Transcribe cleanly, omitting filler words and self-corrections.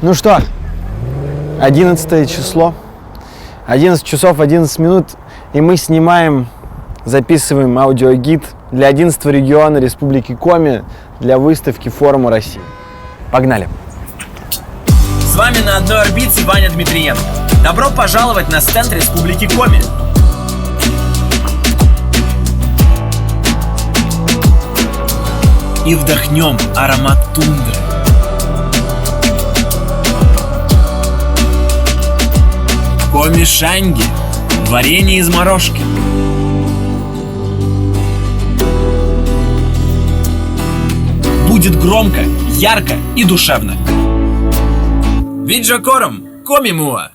Ну что, 11 число, 11 часов 11 минут, и мы записываем аудиогид для 11 региона Республики Коми для выставки форума России. Погнали! С вами на одной орбите Ваня Дмитриенко. Добро пожаловать на стенд Республики Коми. И вдохнем аромат тундры. Коми-шанги. Варенье из морожки. Будет громко, ярко и душевно. Виджокором, Коми-муа.